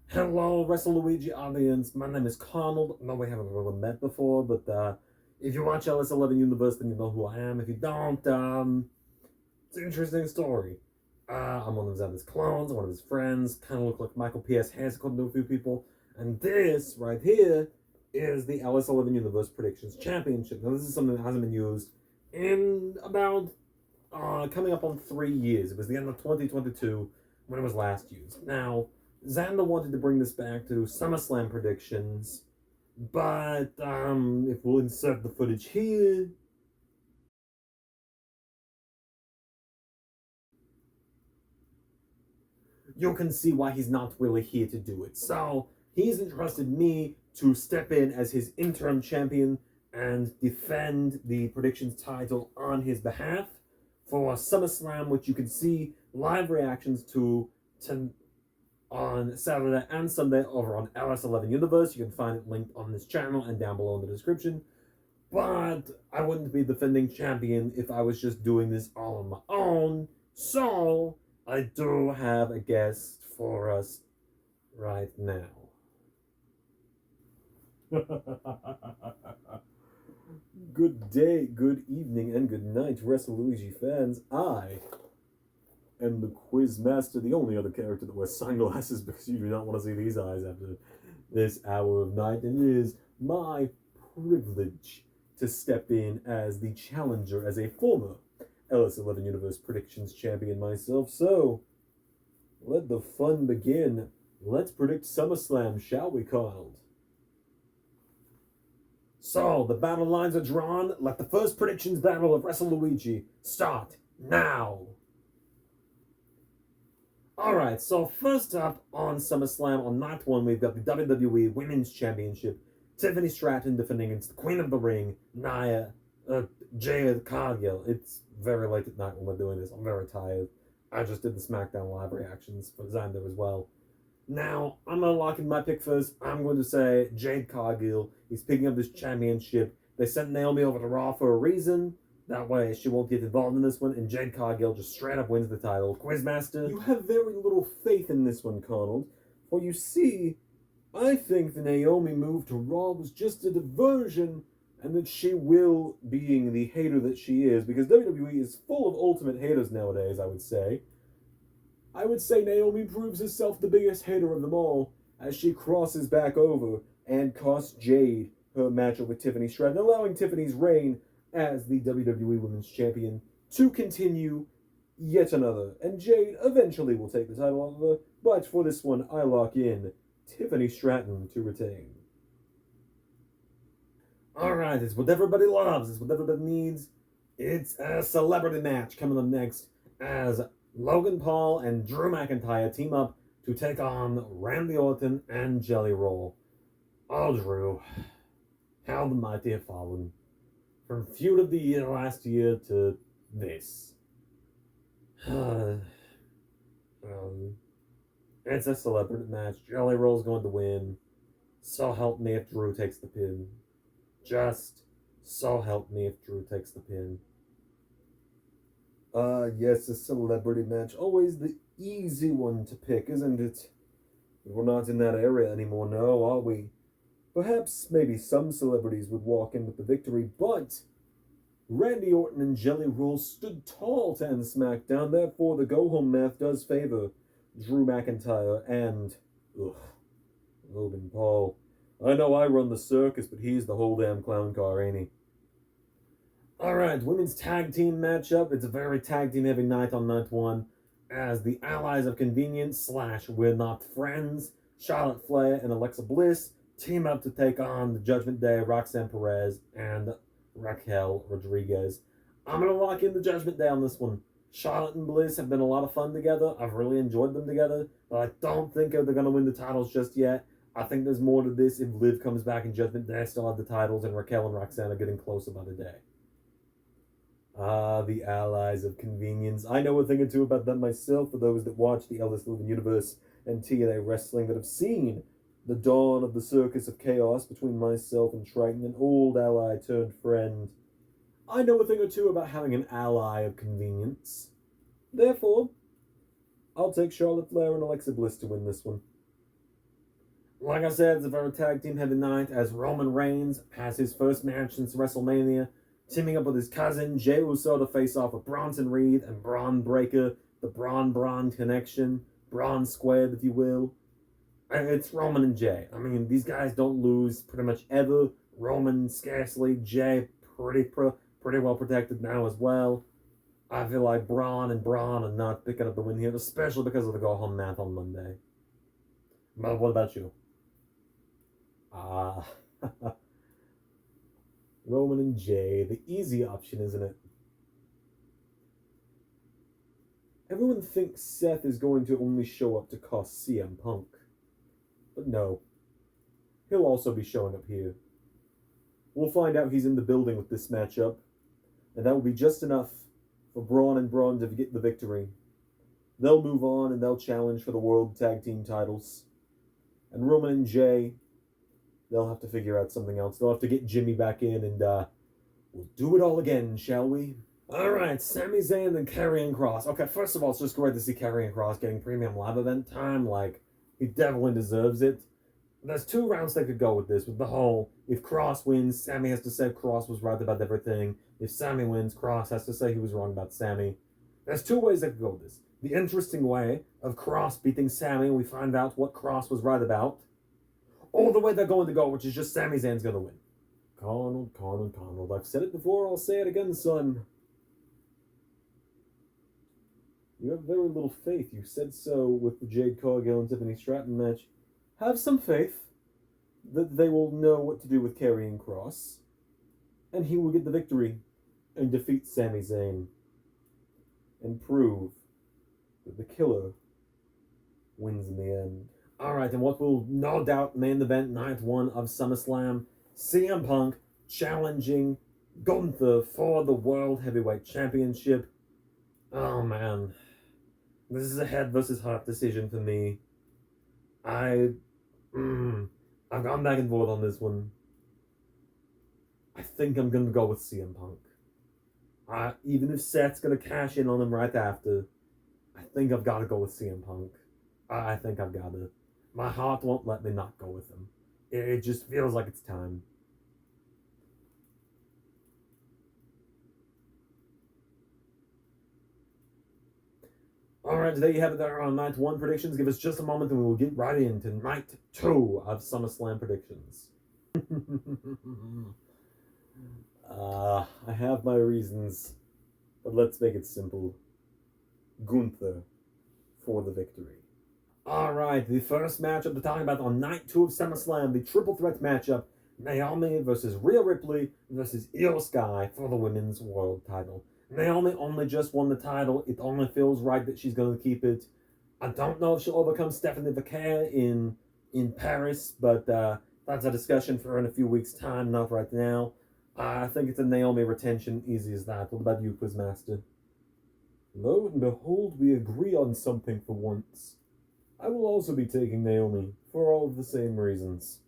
Hello, WrestleLuigi audience. My name is Conald. No, we haven't really met before, but if you watch LS11 Universe, then you know who I am. If you don't, it's an interesting story. I'm one of Xander's clones, one of his friends. Kind of look like Michael P.S. Hayes, according to a few people. And this right here is the LS11 Universe Predictions Championship. Now, this is something that hasn't been used in about coming up on 3 years. It was the end of 2022 when it was last used. Now, Xander wanted to bring this back to SummerSlam predictions, but if we'll insert the footage here, you can see why he's not really here to do it. So he's entrusted me to step in as his interim champion and defend the predictions title on his behalf for SummerSlam, which you can see live reactions to on Saturday and Sunday over on LS11 Universe. You can find it linked on this channel and down below in the description. But I wouldn't be defending champion if I was just doing this all on my own. So I do have a guest for us right now. Good day, good evening, and good night, WrestleLuigi fans. I am the quiz master, the only other character that wears sunglasses because you do not want to see these eyes after this hour of night. And it is my privilege to step in as the challenger, as a former LS11 Universe Predictions champion myself. So, let the fun begin. Let's predict SummerSlam, shall we, Carl? So, the battle lines are drawn. Let the first predictions battle of WrestleLuigi start now. Alright, so first up on SummerSlam on night one, we've got the WWE Women's Championship. Tiffany Stratton defending against the Queen of the Ring, Jade Cargill. It's very late at night when we're doing this. I'm very tired. I just did the SmackDown Live reactions for Xander as well. Now, I'm going to lock in my pick first. I'm going to say Jade Cargill is picking up this championship. They sent Naomi over to Raw for a reason. That way, she won't get involved in this one, and Jade Cargill just straight up wins the title. Quizmaster, you have very little faith in this one, Conald. For you see, I think the Naomi move to Raw was just a diversion, and that she will, being the hater that she is, because WWE is full of ultimate haters nowadays, I would say. I would say Naomi proves herself the biggest hater of them all, as she crosses back over and costs Jade her matchup with Tiffany Stratton, allowing Tiffany's reign as the WWE Women's Champion to continue yet another. And Jade eventually will take the title off of her, but for this one, I lock in Tiffany Stratton to retain. Alright, it's what everybody loves, it's what everybody needs. It's a celebrity match coming up next as Logan Paul and Drew McIntyre team up to take on Randy Orton and Jelly Roll. Oh, Drew, how the mighty have fallen. From feud of the year last year to this. It's a celebrity match. Jelly Roll's going to win. So help me if Drew takes the pin. Just so help me if Drew takes the pin. Yes, a celebrity match. Always the easy one to pick, isn't it? We're not in that area anymore, no, are we? Perhaps maybe some celebrities would walk in with the victory, but Randy Orton and Jelly Roll stood tall to end SmackDown, therefore the go-home math does favor Drew McIntyre and Logan Paul. I know I run the circus, but he's the whole damn clown car, ain't he? Alright, women's tag team matchup. It's a very tag team heavy night on night one, as the Allies of Convenience / We're Not Friends, Charlotte Flair and Alexa Bliss, team up to take on the Judgment Day, Roxanne Perez, and Raquel Rodriguez. I'm going to lock in the Judgment Day on this one. Charlotte and Bliss have been a lot of fun together. I've really enjoyed them together, but I don't think they're going to win the titles just yet. I think there's more to this if Liv comes back and Judgment Day still have the titles and Raquel and Roxanne are getting closer by the day. The Allies of Convenience. I know a thing or two about them myself, for those that watch the LS11 Universe and TNA Wrestling that have seen the dawn of the Circus of Chaos between myself and Triton, an old ally turned friend. I know a thing or two about having an ally of convenience. Therefore, I'll take Charlotte Flair and Alexa Bliss to win this one. Like I said, it's a very tag team heavy night as Roman Reigns has his first match since WrestleMania, teaming up with his cousin Jey Uso to face off with Bronson Reed and Braun Breaker, the Braun connection, Braun squared, if you will. And it's Roman and Jey. I mean, these guys don't lose pretty much ever. Roman scarcely, Jey pretty well protected now as well. I feel like Braun are not picking up the win here, especially because of the go home math on Monday. But what about you? Ah, Roman and Jey, the easy option, isn't it? Everyone thinks Seth is going to only show up to cost CM Punk. But no, he'll also be showing up here. We'll find out he's in the building with this matchup, and that will be just enough for Braun and Braun to get the victory. They'll move on and they'll challenge for the World Tag Team titles. And Roman and Jey, they'll have to figure out something else. They'll have to get Jimmy back in and we'll do it all again, shall we? Alright, Sami Zayn and Karrion Kross. Okay, first of all, it's just great to see Karrion Kross getting premium live event time. Like, he definitely deserves it. There's 2 rounds they could go with this, with the whole, if Kross wins, Sami has to say Kross was right about everything. If Sami wins, Kross has to say he was wrong about Sami. There's 2 ways they could go with this. The interesting way of Kross beating Sami, we find out what Kross was right about. Or the way they're going to go, which is just Sami Zayn's going to win. Conald. I've said it before, I'll say it again, son. You have very little faith. You said so with the Jade Cargill and Tiffany Stratton match. Have some faith that they will know what to do with Karrion Kross, and he will get the victory and defeat Sami Zayn and prove that the killer wins in the end. Alright, and what will no doubt main event night 1 of SummerSlam, CM Punk challenging Gunther for the World Heavyweight Championship. Oh man, this is a head versus heart decision for me. I've gone back and forth on this one. I think I'm gonna go with CM Punk. Even if Seth's gonna cash in on him right after, I think I've got to go with CM Punk. I think I've got to. My heart won't let me not go with him. It just feels like it's time. Alright, today you have it there on night 1 predictions. Give us just a moment and we will get right into night 2 of SummerSlam predictions. I have my reasons, but let's make it simple. Gunther for the victory. Alright, the first matchup we're talking about on night 2 of SummerSlam, the triple threat matchup, Naomi versus Rhea Ripley versus Io Sky for the Women's World title. Naomi only just won the title. It only feels right that she's going to keep it. I don't know if she'll overcome Stephanie Vaquer in Paris, but that's a discussion for in a few weeks' time, not right now. I think it's a Naomi retention, easy as that. What about you, Quizmaster? Lo and behold, we agree on something for once. I will also be taking Naomi, for all of the same reasons.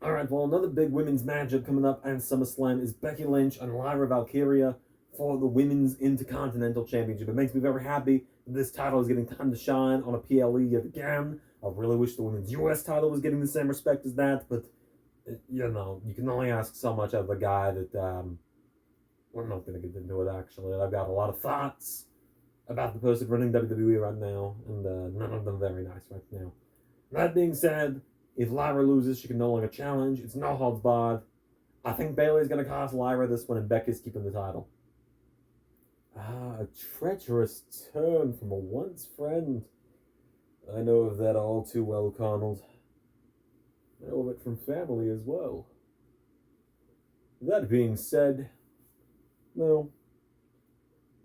Alright, well, another big women's matchup coming up at SummerSlam is Becky Lynch and Lyra Valkyria for the Women's Intercontinental Championship. It makes me very happy that this title is getting time to shine on a PLE yet again. I really wish the Women's US title was getting the same respect as that, but, you know, you can only ask so much of a guy that, we're not going to get into it, actually. I've got a lot of thoughts about the person running WWE right now, and none of them very nice right now. That being said, if Lyra loses, she can no longer challenge. It's no holds barred. I think Bayley's going to cost Lyra this one, and Becky's keeping the title. A treacherous turn from a once friend. I know of that all too well, Conald. I know of it from family as well. That being said, no,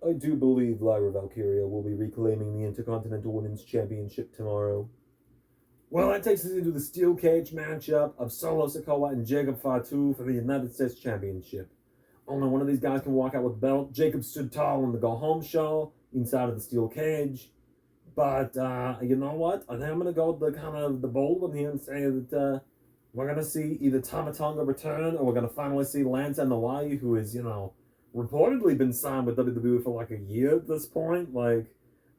I do believe Lyra Valkyria will be reclaiming the Intercontinental Women's Championship tomorrow. Well, that takes us into the steel cage matchup of Solo Sikoa and Jacob Fatu for the United States Championship. Only one of these guys can walk out with the belt. Jacob stood tall in the go-home show inside of the steel cage. But, you know what? I think I'm going to go with the kind of the bold one here and say that we're going to see either Tama Tonga return or we're going to finally see Lance Anoa'i, who is, you know, reportedly been signed with WWE for like a year at this point. Like,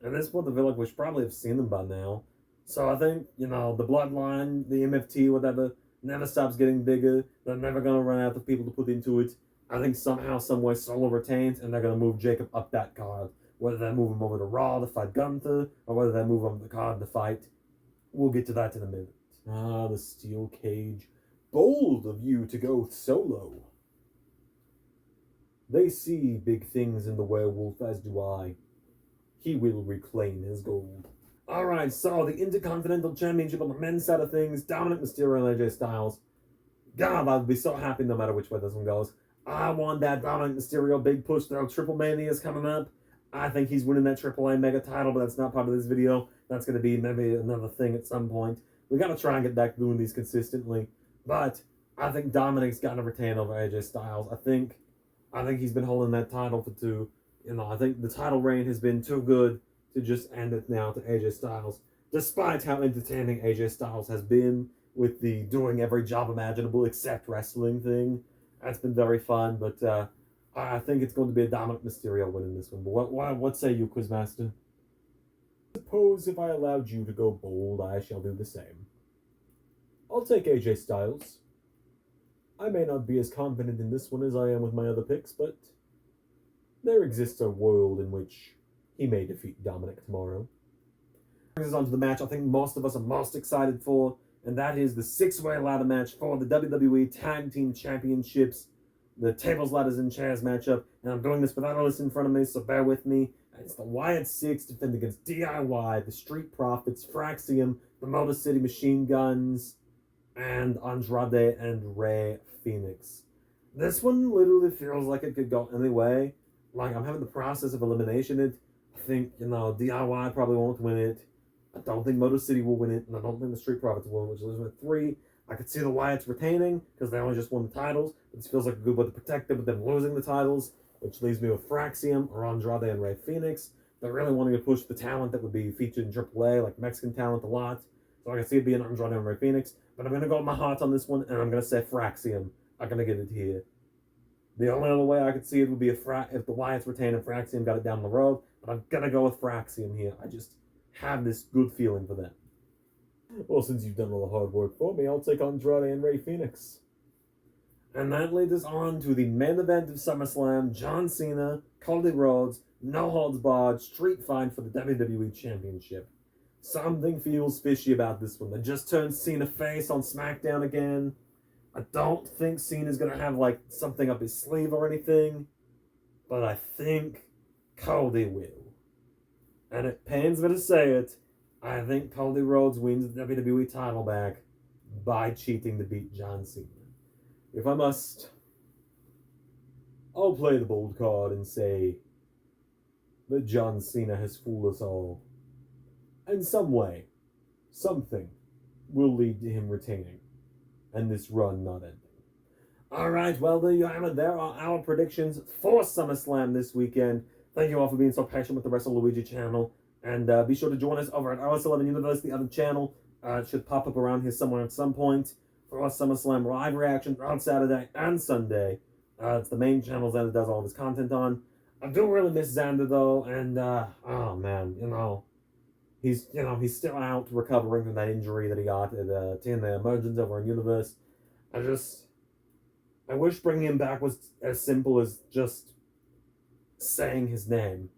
at this point, I feel like we should probably have seen them by now. So I think, the bloodline, the MFT, whatever, never stops getting bigger. They're never going to run out of people to put into it. I think somehow, someway, Solo retains, and they're going to move Jacob up that card. Whether they move him over to Raw to fight Gunther, or whether they move him up the card to fight. We'll get to that in a minute. Ah, the steel cage. Bold of you to go solo. They see big things in the werewolf, as do I. He will reclaim his gold. Alright, so the Intercontinental Championship on the men's side of things, Dominic Mysterio and AJ Styles. God, I'd be so happy no matter which way this one goes. I want that Dominic Mysterio big push. Their Triple Mania is coming up. I think he's winning that AAA Mega title, but that's not part of this video. That's going to be maybe another thing at some point. We got to try and get back to doing these consistently. But I think Dominic's got to retain over AJ Styles. I think he's been holding that title for too. I think the title reign has been too good to just end it now to AJ Styles. Despite how entertaining AJ Styles has been with the doing every job imaginable except wrestling thing. That's been very fun, but I think it's going to be a Dominic Mysterio winning this one. But what say you, Quizmaster? Suppose if I allowed you to go bold, I shall do the same. I'll take AJ Styles. I may not be as confident in this one as I am with my other picks, but there exists a world in which he may defeat Dominic tomorrow. Brings us on to the match I think most of us are most excited for, and that is the six-way ladder match for the WWE Tag Team Championships, the tables, ladders, and chairs matchup. And I'm doing this without a list in front of me, so bear with me. It's the Wyatt Six defend against DIY, the Street Profits, Fraxium, the Motor City Machine Guns, and Andrade and Rey Fenix. This one literally feels like it could go any way. Like, I'm having the process of elimination it. I think, DIY probably won't win it. I don't think Motor City will win it, and I don't think the Street Profits will, which leaves me at 3. I could see the Wyatts retaining, because they only just won the titles. This feels like a good way to protect them, but then losing the titles, which leaves me with Fraxium or Andrade and Rey Fenix. They're really wanting to push the talent that would be featured in AAA, like Mexican talent a lot. So I can see it being Andrade and Rey Fenix. But I'm going to go with my heart on this one, and I'm going to say Fraxium. I'm going to get it here. The only other way I could see it would be if the Wyatts retained and Fraxium got it down the road. But I'm going to go with Fraxium here. I just have this good feeling for them. Well, since you've done all the hard work for me, I'll take Andrade and Rey Fenix. And that leads us on to the main event of SummerSlam, John Cena, Cody Rhodes, no holds barred, street fight for the WWE Championship. Something feels fishy about this one. They just turned Cena face on SmackDown again. I don't think Cena's going to have, something up his sleeve or anything. But I think Cody will. And it pains me to say it, I think Cody Rhodes wins the WWE title back by cheating to beat John Cena. If I must, I'll play the bold card and say that John Cena has fooled us all. In some way, something will lead to him retaining, and this run not ending. Alright, well, there you have it. There are our predictions for SummerSlam this weekend. Thank you all for being so patient with the WrestleLuigi channel. And be sure to join us over at RS11 Universe, the other channel. It should pop up around here somewhere at some point for our SummerSlam live reactions on Saturday and Sunday. It's the main channels that it does all this content on. I do really miss Xander, though, and, oh, man, he's still out recovering from that injury that he got at TNA Emergence over in Universe. I wish bringing him back was as simple as just saying his name.